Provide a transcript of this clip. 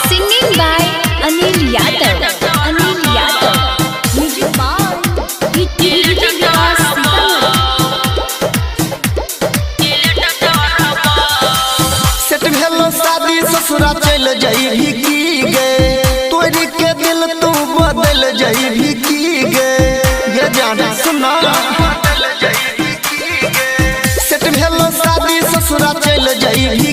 Singing by Anil Yadav. Anil Yadav. Music by DJ Vikas Sitamarhi. Set भेलो शादी ससुरा चल जाइबी की गे, तोरी के दिल तू बदल जाइबी की गे, ये जाना सुना। सेट भेलो शादी ससुरा चल जाइबी